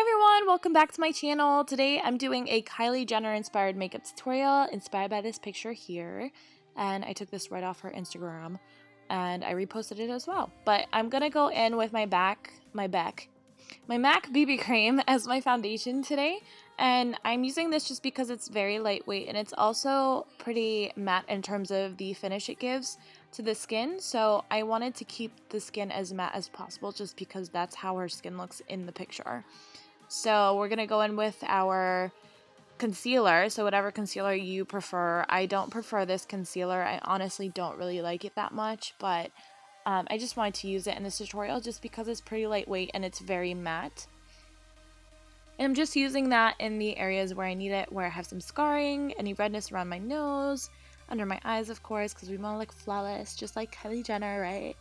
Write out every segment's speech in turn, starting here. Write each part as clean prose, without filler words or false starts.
Everyone, welcome back to my channel. Today I'm doing a Kylie Jenner inspired makeup tutorial inspired by this picture here, and I took this right off her Instagram and I reposted it as well. But I'm gonna go in with my MAC BB cream as my foundation today, and I'm using this just because it's very lightweight and it's also pretty matte in terms of the finish it gives to the skin. So I wanted to keep the skin as matte as possible just because that's how her skin looks in the picture. So we're going to go in with our concealer, so whatever concealer you prefer. I don't prefer this concealer. I honestly don't really like it that much, but I just wanted to use it in this tutorial just because it's pretty lightweight and it's very matte. And I'm just using that in the areas where I need it, where I have some scarring, any redness around my nose, under my eyes, of course, because we want to look flawless, just like Kylie Jenner, right?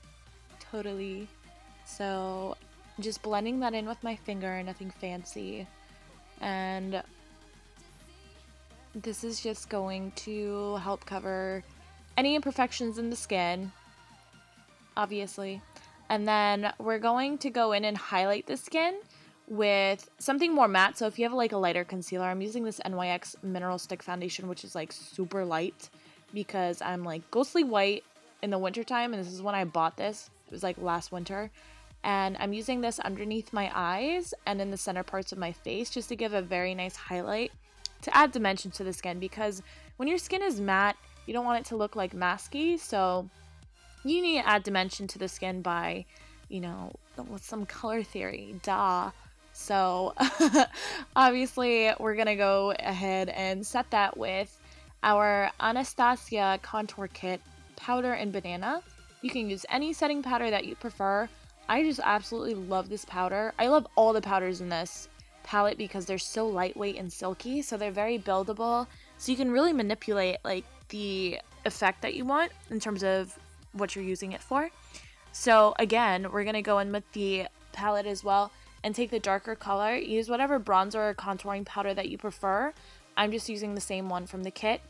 Totally. So just blending that in with my finger, nothing fancy. And this is just going to help cover any imperfections in the skin, obviously. And then we're going to go in and highlight the skin with something more matte. So if you have like a lighter concealer, I'm using this enjoyy Mineral Stick Foundation, which is like super light because I'm like ghostly white in the wintertime, and this is when I bought this. It was like last winter. And I'm using this underneath my eyes and in the center parts of my face just to give a very nice highlight to add dimension to the skin, because when your skin is matte, you don't want it to look like masky. So you need to add dimension to the skin by, you know, with some color theory, duh. So obviously we're going to go ahead and set that with our Anastasia Contour Kit Powder and Banana. You can use any setting powder that you prefer. I just absolutely love this powder. I love all the powders in this palette because they're so lightweight and silky, so they're very buildable. So you can really manipulate like the effect that you want in terms of what you're using it for. So again, we're going to go in with the palette as well and take the darker color. Use whatever bronzer or contouring powder that you prefer. I'm just using the same one from the kit.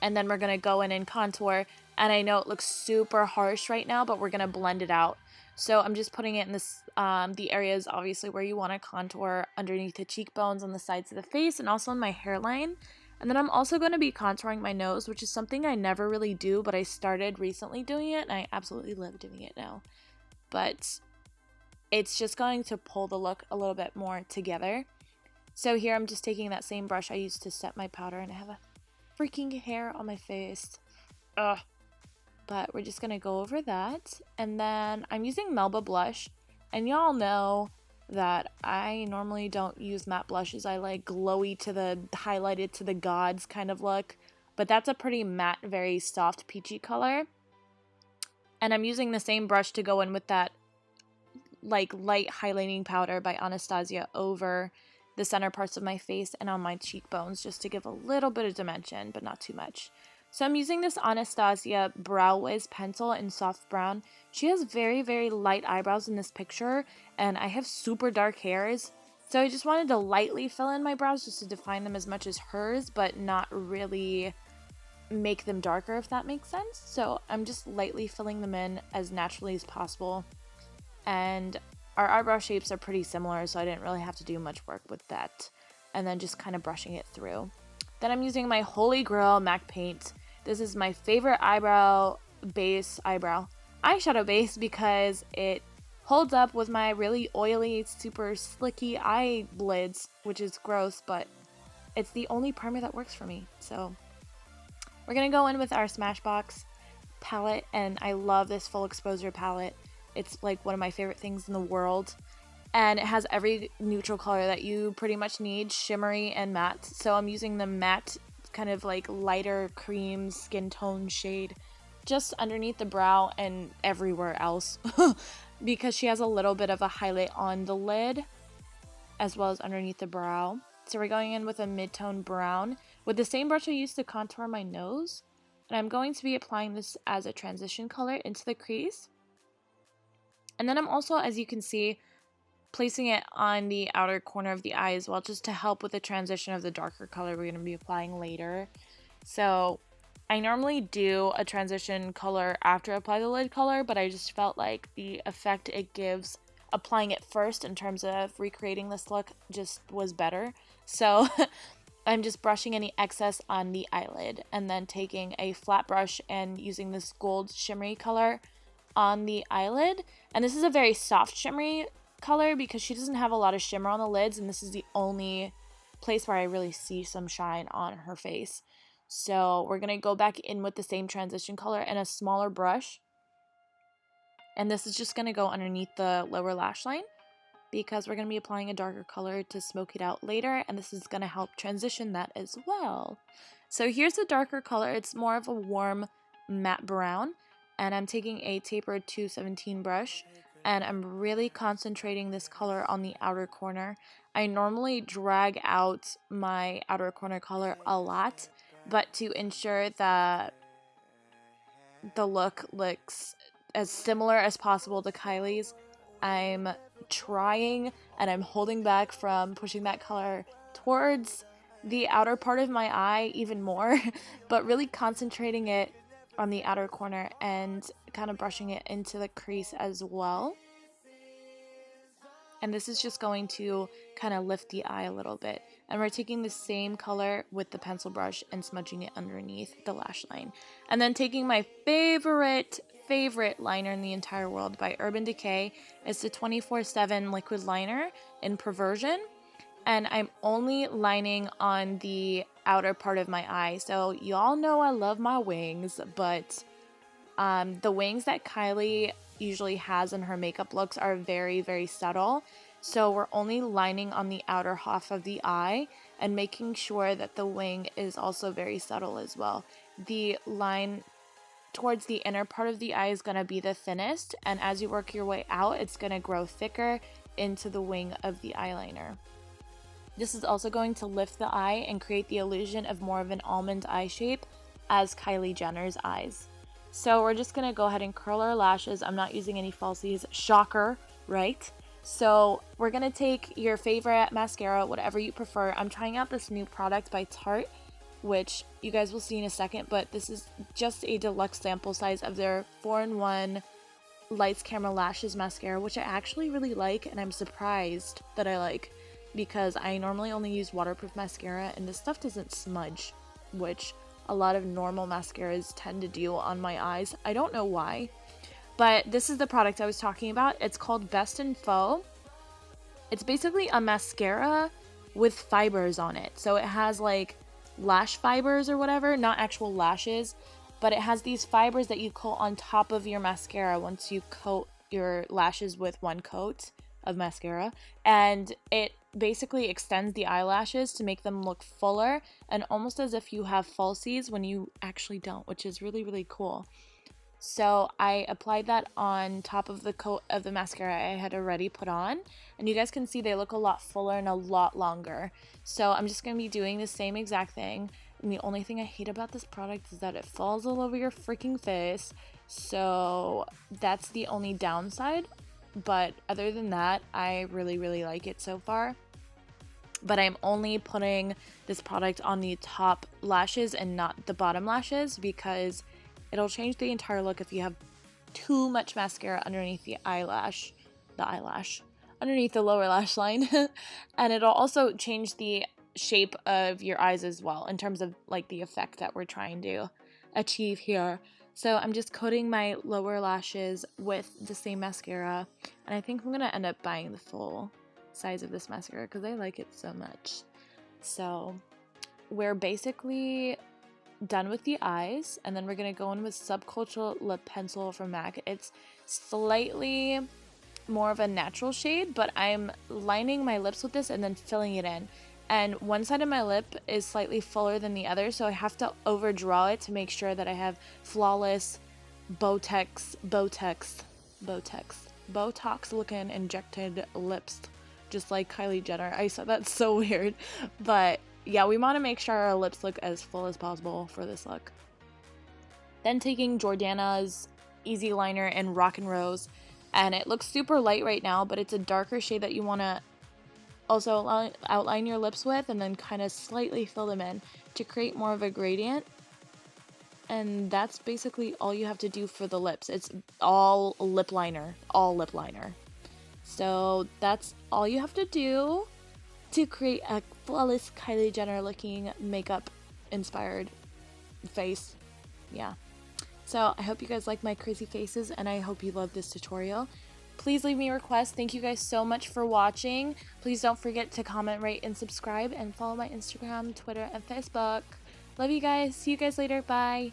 And then we're going to go in and contour. And I know it looks super harsh right now, but we're going to blend it out. So I'm just putting it in this, the areas obviously where you want to contour underneath the cheekbones, on the sides of the face, and also in my hairline. And then I'm also going to be contouring my nose, which is something I never really do, but I started recently doing it, and I absolutely love doing it now. But it's just going to pull the look a little bit more together. So here I'm just taking that same brush I used to set my powder, and I have a freaking hair on my face. Ugh. But we're just going to go over that. And then I'm using Melba blush. And y'all know that I normally don't use matte blushes. I like glowy to the highlighted to the gods kind of look. But that's a pretty matte, very soft peachy color. And I'm using the same brush to go in with that like light highlighting powder by Anastasia over the center parts of my face and on my cheekbones just to give a little bit of dimension, but not too much. So I'm using this Anastasia Brow Wiz pencil in soft brown. She has very, very light eyebrows in this picture, and I have super dark hairs. So I just wanted to lightly fill in my brows just to define them as much as hers, but not really make them darker, if that makes sense. So I'm just lightly filling them in as naturally as possible. And our eyebrow shapes are pretty similar, so I didn't really have to do much work with that. And then just kind of brushing it through. Then I'm using my Holy Grail MAC paint. This is my favorite eyeshadow base because it holds up with my really oily, super slicky eyelids, which is gross, but it's the only primer that works for me. So we're going to go in with our Smashbox palette, and I love this full exposure palette. It's like one of my favorite things in the world. And it has every neutral color that you pretty much need, shimmery and matte. So I'm using the matte, kind of like lighter cream skin tone shade just underneath the brow and everywhere else. Because she has a little bit of a highlight on the lid as well as underneath the brow. So we're going in with a mid-tone brown with the same brush I used to contour my nose. And I'm going to be applying this as a transition color into the crease. And then I'm also, as you can see, placing it on the outer corner of the eye as well, just to help with the transition of the darker color we're going to be applying later. So I normally do a transition color after I apply the lid color, but I just felt like the effect it gives applying it first in terms of recreating this look just was better. So I'm just brushing any excess on the eyelid and then taking a flat brush and using this gold shimmery color on the eyelid. And this is a very soft shimmery color because she doesn't have a lot of shimmer on the lids, and this is the only place where I really see some shine on her face. So we're going to go back in with the same transition color and a smaller brush. And this is just going to go underneath the lower lash line because we're going to be applying a darker color to smoke it out later, and this is going to help transition that as well. So here's the darker color. It's more of a warm matte brown, and I'm taking a tapered 217 brush, and I'm really concentrating this color on the outer corner. I normally drag out my outer corner color a lot, but to ensure that the look looks as similar as possible to Kylie's, I'm trying and I'm holding back from pushing that color towards the outer part of my eye even more, but really concentrating it on the outer corner and kind of brushing it into the crease as well. And this is just going to kind of lift the eye a little bit. And we're taking the same color with the pencil brush and smudging it underneath the lash line. And then taking my favorite liner in the entire world by Urban Decay. It's the 24/7 liquid liner in Perversion. And I'm only lining on the outer part of my eye. So y'all know I love my wings, but the wings that Kylie usually has in her makeup looks are very, very subtle. So we're only lining on the outer half of the eye and making sure that the wing is also very subtle as well. The line towards the inner part of the eye is going to be the thinnest, and as you work your way out, it's going to grow thicker into the wing of the eyeliner. This is also going to lift the eye and create the illusion of more of an almond eye shape as Kylie Jenner's eyes. So we're just going to go ahead and curl our lashes. I'm not using any falsies. Shocker, right? So we're going to take your favorite mascara, whatever you prefer. I'm trying out this new product by Tarte, which you guys will see in a second, but this is just a deluxe sample size of their 4-in-1 Lights Camera Lashes mascara, which I actually really like, and I'm surprised that I like because I normally only use waterproof mascara, and this stuff doesn't smudge, which a lot of normal mascaras tend to do on my eyes. I don't know why, but this is the product I was talking about. It's called Best in Faux. It's basically a mascara with fibers on it. So it has like lash fibers or whatever, not actual lashes, but it has these fibers that you coat on top of your mascara once you coat your lashes with one coat of mascara, and it basically extends the eyelashes to make them look fuller and almost as if you have falsies when you actually don't, which is really, really cool. So I applied that on top of the coat of the mascara I had already put on, and you guys can see they look a lot fuller and a lot longer. So I'm just going to be doing the same exact thing, and the only thing I hate about this product is that it falls all over your freaking face, so that's the only downside. But other than that, I really, really like it so far. But I'm only putting this product on the top lashes and not the bottom lashes because it'll change the entire look if you have too much mascara underneath the eyelash, underneath the lower lash line. And it'll also change the shape of your eyes as well in terms of like the effect that we're trying to achieve here. So I'm just coating my lower lashes with the same mascara, and I think I'm going to end up buying the full size of this mascara because I like it so much. So we're basically done with the eyes, and then we're going to go in with Subcultural Lip Pencil from MAC. It's slightly more of a natural shade, but I'm lining my lips with this and then filling it in. And one side of my lip is slightly fuller than the other, so I have to overdraw it to make sure that I have flawless Botox looking injected lips, just like Kylie Jenner. I said that's so weird, but yeah, we want to make sure our lips look as full as possible for this look. Then taking Jordana's Easy Liner in Rock and Rose, and it looks super light right now, but it's a darker shade that you want to also outline your lips with and then kind of slightly fill them in to create more of a gradient. And that's basically all you have to do for the lips. It's all lip liner. So that's all you have to do to create a flawless Kylie Jenner looking makeup inspired face. Yeah. So I hope you guys like my crazy faces, and I hope you love this tutorial. Please leave me requests. Thank you guys so much for watching. Please don't forget to comment, rate, and subscribe, and follow my Instagram, Twitter, and Facebook. Love you guys. See you guys later. Bye.